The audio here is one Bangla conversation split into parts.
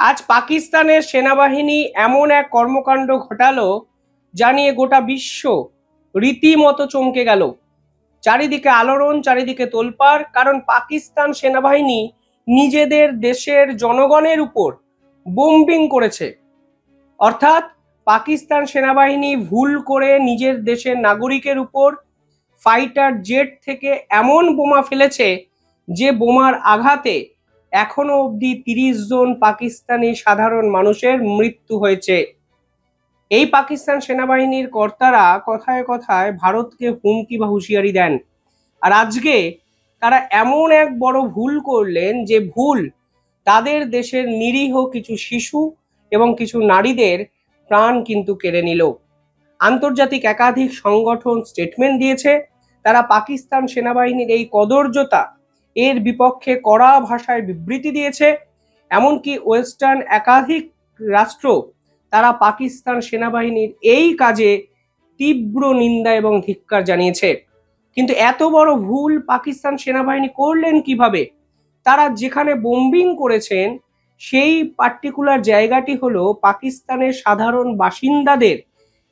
আজ পাকিস্তানের সেনাবাহিনী এমন এক কর্মকাণ্ড ঘটালো যা নিয়ে গোটা বিশ্ব রীতিমতো চমকে গেল। চারিদিকে আলোড়ন, চারিদিকে তোলপাড়, কারণ পাকিস্তান সেনাবাহিনী নিজেদের দেশের জনগণের উপর বোম্বিং করেছে। অর্থাৎ পাকিস্তান সেনাবাহিনী ভুল করে নিজের দেশের নাগরিকের উপর ফাইটার জেট থেকে এমন বোমা ফেলেছে যে বোমার আঘাতে এখনো অবধি 30 জন পাকিস্তানি সাধারণ মানুষের মৃত্যু হয়েছে। এই পাকিস্তান সেনাবাহিনীর কর্তারা কথায় কথায় ভারতকে হুমকি বা হুঁশিয়ারি দেন। আর আজকে তারা এমন এক বড় ভুল করলেন যে ভুল তাদের দেশের নিরীহ কিছু শিশু এবং কিছু নারীদের প্রাণ কিন্তু কেড়ে নিল। আন্তর্জাতিক একাধিক সংগঠন স্টেটমেন্ট দিয়েছে, তারা পাকিস্তান সেনাবাহিনীর এই কদর্যতা এর বিপক্ষে কড়া ভাষায় বিবৃতি দিয়েছে। এমনকি ওয়েস্টার্ন একাধিক রাষ্ট্র তারা পাকিস্তান সেনাবাহিনীর এই কাজে তীব্র নিন্দা এবং ধিক্কার জানিয়েছে। কিন্তু এত বড় ভুল পাকিস্তান সেনাবাহিনী করলেন কিভাবে? তারা যেখানে বোম্বিং করেছেন সেই পার্টিকুলার জায়গাটি হলো পাকিস্তানের সাধারণ বাসিন্দাদের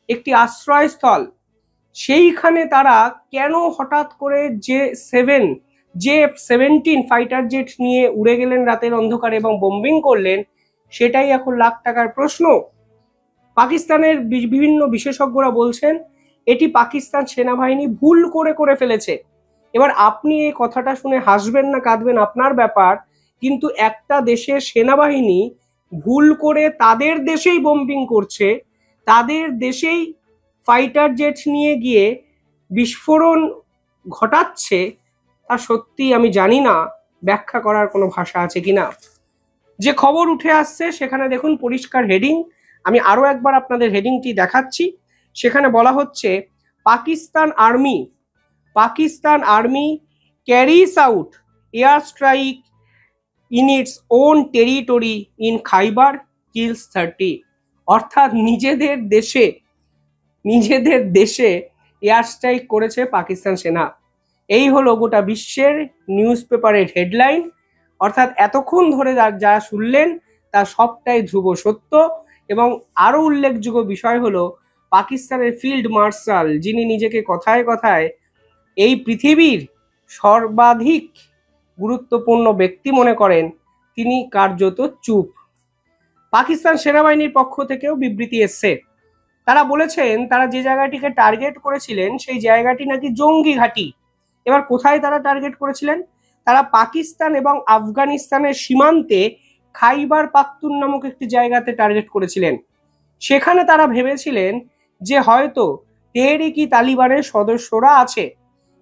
একটি আশ্রয়স্থল। সেইখানে তারা কেন হঠাৎ করে J-17 ফাইটার জেট নিয়ে উড়ে গেলেন রাতের অন্ধকারে এবং বোম্বিং করলেন, সেটাই এখন লাখ টাকার প্রশ্ন। পাকিস্তানের বিভিন্ন বিশেষজ্ঞরা বলছেন এটি পাকিস্তান সেনাবাহিনী ভুল করে ফেলেছে। এবার আপনি এই কথাটা শুনে হাসবেন না কাঁদবেন আপনার ব্যাপার, কিন্তু একটা দেশের সেনাবাহিনী ভুল করে তাদের দেশেই বোম্বিং করছে, তাদের দেশেই ফাইটার জেট নিয়ে গিয়ে বিস্ফোরণ ঘটাচ্ছে, তা সত্যি আমি জানি না ব্যাখ্যা করার কোনো ভাষা আছে কিনা। যে খবর উঠে আসছে সেখানে দেখুন পরিষ্কার হেডিং, আমি আরো একবার আপনাদের হেডিংটি দেখাচ্ছি। সেখানে বলা হচ্ছে Pakistan army ক্যারিস out air strike in its own territory in Khyber, kills 30। অর্থাৎ নিজেদের দেশে এয়ার স্ট্রাইক করেছে পাকিস্তান সেনা। এই হলো গোটা বিশ্বের নিউজ পেপারের হেডলাইন। অর্থাৎ এতক্ষণ ধরে যারা শুনলেন তার সবটাই ধ্রুব সত্য। এবং আরো উল্লেখযোগ্য বিষয় হলো পাকিস্তানের ফিল্ড মার্শাল, যিনি নিজেকে কথায় কথায় এই পৃথিবীর সর্বাধিক গুরুত্বপূর্ণ ব্যক্তি মনে করেন, তিনি কার্যত চুপ। পাকিস্তান সেনাবাহিনীর পক্ষ থেকেও বিবৃতি এসছে। তারা বলেছেন তারা যে জায়গাটিকে টার্গেট করেছিলেন সেই জায়গাটি নাকি জঙ্গি ঘাঁটি। এবার কোথায় তারা টার্গেট করেছিলেন? তারা পাকিস্তান এবং আফগানিস্তানের সীমান্তে খাইবার পাখতুন নামক একটি জায়গাতে টার্গেট করেছিলেন। সেখানে তারা ভেবেছিলেন যে হয়তো তেহরিকি তালিবানের সদস্যরা আছে,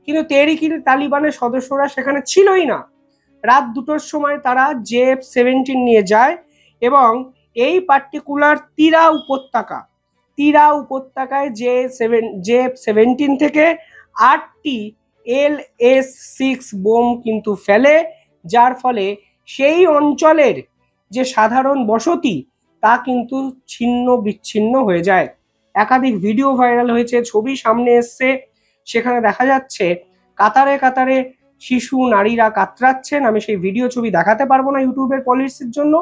কিন্তু তেহরিকি তালিবানের সদস্যরা সেখানে ছিলই না। রাত 2টোর সময় তারা J-17 নিয়ে যায় এবং এই পার্টিকুলার তিরা উপত্যকায় J-17 থেকে 8টি LS-6 বোম কিন্তু ফেলে, যার ফলে সেই অঞ্চলের যে সাধারণ বসতি তা কিন্তু ছিন্ন বিচ্ছিন্ন হয়ে যায়। একাধিক ভিডিও ভাইরাল হয়েছে, ছবি সামনে এসছে, সেখানে দেখা যাচ্ছে কাতারে কাতারে শিশু নারীরা কাতরাচ্ছেন। আমি সেই ভিডিও ছবি দেখাতে পারবো না ইউটিউবের পলিসির জন্য,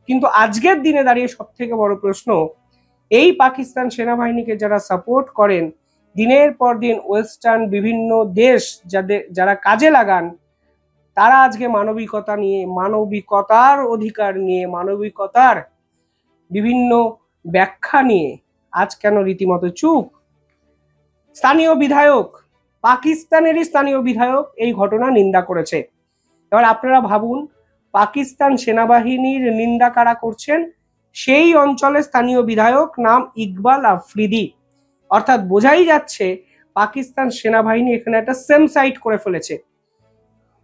কিন্তু আজকের দিনে দাঁড়িয়ে সব থেকে বড় প্রশ্ন, এই পাকিস্তান সেনাবাহিনীকে যারা সাপোর্ট করেন দিনের পর দিন ওয়েস্টার্ন বিভিন্ন দেশ যারা কাজে লাগান, তারা আজকে মানবিকতা নিয়ে, মানবিকতার অধিকার নিয়ে, মানবিকতার বিভিন্ন ব্যাখ্যা নিয়ে আজ কেন রীতিমতো চুপ? পাকিস্তানেরই স্থানীয় বিধায়ক এই ঘটনা নিন্দা করেছে। এবার আপনারা ভাবুন, পাকিস্তান সেনাবাহিনীর নিন্দা কারা করছেন? সেই অঞ্চলের স্থানীয় বিধায়ক, নাম ইকবাল আফ্রিদি। অর্থাৎ বোঝাই যাচ্ছে পাকিস্তান সেনাবাহিনী এখানে একটা সেম সাইট করে ফেলেছে।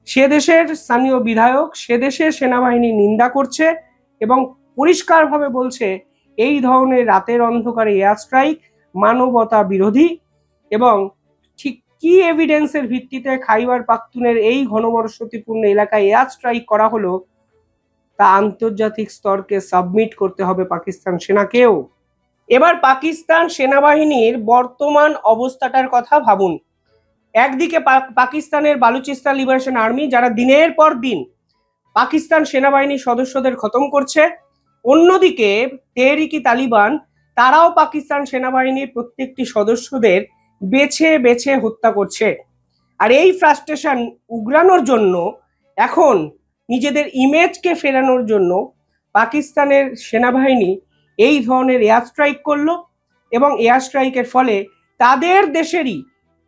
সে দেশের স্থানীয় বিধায়ক সে দেশের সেনাবাহিনী নিন্দা করছে এবং পরিষ্কারভাবে বলছে এই ধরনের রাতের অন্ধকারে এয়ার স্ট্রাইক মানবতা বিরোধী। এবং ঠিক কি এভিডেন্সের ভিত্তিতে খাইবার পাখতুনের এই ঘনবসতিপূর্ণ এলাকায় এয়ার স্ট্রাইক করা হলো তা আন্তর্জাতিক স্তরকে সাবমিট করতে হবে পাকিস্তান সেনাকেও। এবার পাকিস্তান সেনাবাহিনীর বর্তমান অবস্থাটার কথা ভাবুন। একদিকে পাকিস্তানের বালুচিস্তান লিবারেশন আর্মি, যারা দিনের পর দিন পাকিস্তান সেনাবাহিনীর সদস্যদের খতম করছে। অন্যদিকে তেহরিকি তালিবান তারাও পাকিস্তান সেনাবাহিনীর প্রত্যেকটি সদস্যদের বেছে বেছে হত্যা করছে। আর এই ফ্রাস্ট্রেশন উগরানোর জন্য এখন নিজেদের ইমেজকে ফেরানোর জন্য পাকিস্তানের সেনাবাহিনী এই ধরনের এয়ার স্ট্রাইক করলো, এবং এয়ার স্ট্রাইকের ফলে তাদের দেশেরই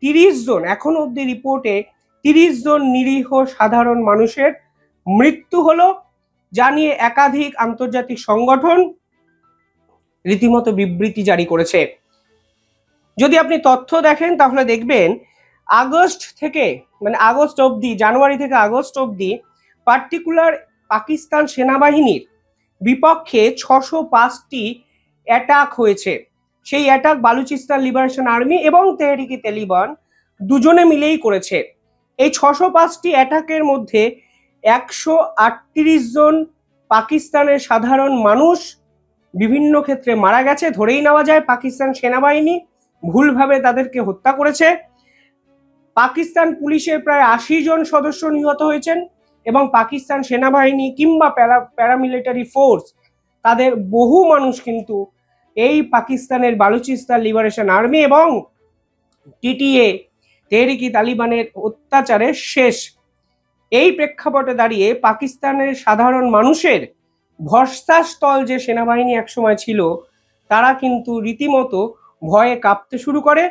30 জন, এখন অবধি রিপোর্টে 30 জন নিরীহ সাধারণ মানুষের মৃত্যু হলো, যা নিয়ে একাধিক আন্তর্জাতিক সংগঠন রীতিমতো বিবৃতি জারি করেছে। যদি আপনি তথ্য দেখেন তাহলে দেখবেন আগস্ট থেকে, মানে আগস্ট অবধি, জানুয়ারি থেকে আগস্ট অবধি পার্টিকুলার পাকিস্তান সেনাবাহিনীর বিপক্ষে 605টি অ্যাটাক হয়েছে। সেই অ্যাটাক বালুচিস্তান লিবারেশন আর্মি এবং তেহরিকি তালিবান দুজনে মিলেই করেছে। এই 605টি অ্যাটাকের মধ্যে 138 জন পাকিস্তানের সাধারণ মানুষ বিভিন্ন ক্ষেত্রে মারা গেছে। ধরেই নেওয়া যায় পাকিস্তান সেনাবাহিনী ভুলভাবে তাদেরকে হত্যা করেছে। পাকিস্তান পুলিশের প্রায় 80 জন সদস্য নিহত হয়েছেন, এবং পাকিস্তান সেনাবাহিনী কিংবা প্যারামিলিটারি ফোর্স তাদের বহু মানুষ কিন্তু এই পাকিস্তানের বালুচিস্তান লিবারেশন আর্মি এবং টিটিএ তেহরিকি তালিবানের অত্যাচারের শেষ। এই প্রেক্ষাপটে দাঁড়িয়ে পাকিস্তানের সাধারণ মানুষের ভরসাস্থল যে সেনাবাহিনী একসময় ছিল, তারা কিন্তু রীতিমতো ভয়ে কাঁপতে শুরু করে,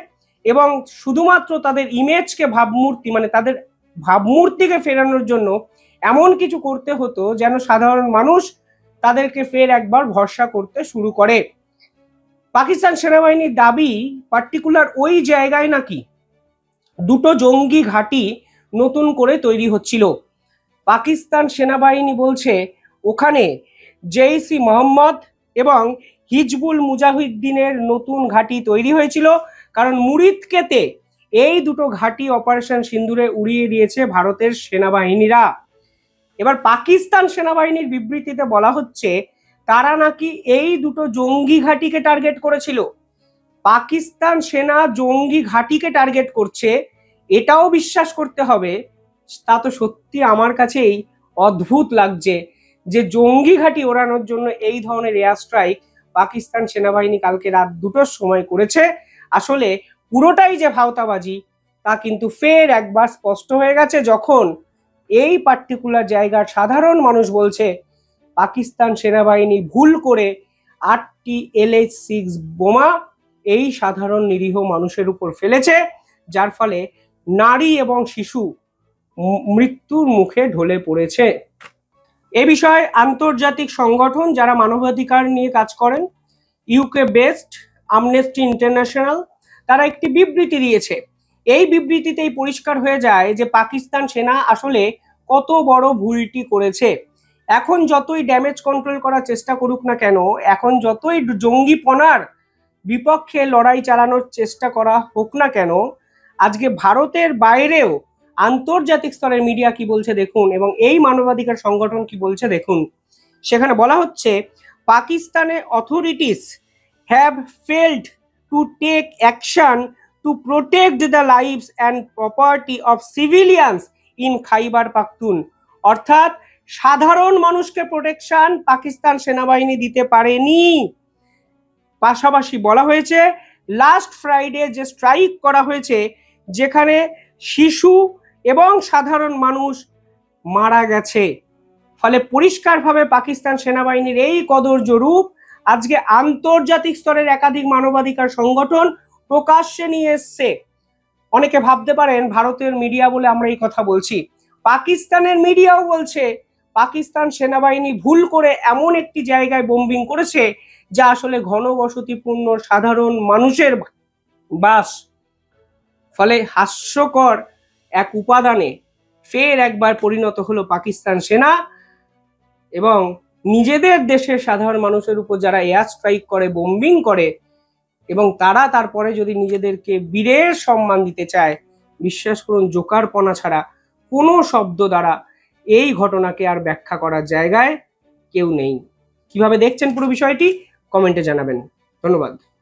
এবং শুধুমাত্র তাদের ইমেজকে ভাবমূর্তি, মানে তাদের ভাবমূর্তিকে ফেরানোর জন্য এমন কিছু করতে হতো যেন সাধারণ মানুষ তাদেরকে ফের একবার ভরসা করতে শুরু করে। পাকিস্তান সেনাবাহিনীর দাবি, পার্টিকুলার ওই জায়গায় নাকি দুটো জঙ্গি ঘাঁটি নতুন করে তৈরি হচ্ছিল। পাকিস্তান সেনাবাহিনী বলছে ওখানে জেইশ ই মোহাম্মদ এবং হিজবুল মুজাহিদ্দিনের নতুন ঘাঁটি তৈরি হয়েছিল, কারণ মুরিদকেতে এই দুটো ঘাঁটি অপারেশন সিন্দুরে উড়িয়ে দিয়েছে ভারতের সেনাবাহিনীরা। এবার পাকিস্তান সেনাবাহিনীর বিবৃতিতে বলা হচ্ছে তারা নাকি এই দুটো জঙ্গি ঘাঁটিকে টার্গেট করেছিল। পাকিস্তান সেনা জঙ্গি ঘাঁটিকে টার্গেট করছে, এটাও বিশ্বাস করতে হবে। তা তো সত্যি আমার কাছেই অদ্ভুত লাগছে যে জঙ্গি ঘাঁটি ওড়ানোর জন্য এই ধরনের এয়ার স্ট্রাইক পাকিস্তান সেনাবাহিনী কালকে রাত 2টোর সময় করেছে। আসলে পুরোটাই যে ভাওতাবাজি তা কিন্তু ফের একবার স্পষ্ট হয়ে গেছে, যখন এই পার্টিকুলার জায়গার সাধারণ মানুষ বলছে পাকিস্তান সেনাবাহিনী ভুল করে 8টি LH-6 বোমা এই সাধারণ নিরীহ মানুষের উপর ফেলেছে, যার ফলে নারী এবং শিশু মৃত্যুর মুখে ঢলে পড়েছে। এ বিষয়ে আন্তর্জাতিক সংগঠন যারা মানবাধিকার নিয়ে কাজ করেন, ইউকে বেসড আমনেস্টি ইন্টারন্যাশনাল, তারা একটি বিবৃতি দিয়েছে। এই বিবৃতিতেই পরিষ্কার হয়ে যায় যে পাকিস্তান সেনা আসলে কত বড় ভুলটি করেছে। এখন যতই ড্যামেজ কন্ট্রোল করার চেষ্টা করুক না কেন, এখন যতই জঙ্গিপনার বিপক্ষে লড়াই চালানোর চেষ্টা করা হোক না কেন, আজকে ভারতের বাইরেও আন্তর্জাতিক স্তরের মিডিয়া কি বলছে দেখুন, এবং এই মানবাধিকার সংগঠন কি বলছে দেখুন। সেখানে বলা হচ্ছে পাকিস্তানে authorities have failed to take action to protect the lives and property of civilians in Khyber Pakhtun. অর্থাৎ সাধারণ মানুষকে প্রোটেকশন পাকিস্তান সেনাবাহিনী দিতে পারেনি। পাশাপাশি বলা হয়েছে লাস্ট ফ্রাইডে যে স্ট্রাইক করা হয়েছে, যেখানে শিশু এবং সাধারণ মানুষ মারা গেছে, ফলে পরিষ্কারভাবে পাকিস্তান সেনাবাহিনীর এই কদর্য রূপ আজকে আন্তর্জাতিক স্তরের একাধিক মানবাধিকার সংগঠন প্রকাশ্যে নিয়ে এসছে। অনেকে ভাবতে পারেন ভারতের মিডিয়া বলে আমরা এই কথা বলছি, পাকিস্তানের মিডিয়াও বলছে পাকিস্তান সেনাবাহিনী ভুল করে এমন একটি জায়গায় বোম্বিং করেছে যা আসলে ঘনবসতিপূর্ণ সাধারণ মানুষের বাস। ফলে হাস্যকর এক উপাদানে ফের একবার পরিণত হলো পাকিস্তান সেনা, এবং নিজেদের দেশের সাধারণ মানুষের উপর যারা এয়ার স্ট্রাইক করে, বোম্বিং করে, এবং তারা তারপরে যদি নিজেদেরকে বীরের সম্মান দিতে চায়, বিশ্বাস করুন জোকারপনা ছাড়া কোনো শব্দ দ্বারা এই ঘটনাকে আর ব্যাখ্যা করার জায়গায় কেউ নেই। কিভাবে দেখছেন পুরো বিষয়টি কমেন্টে জানাবেন। ধন্যবাদ।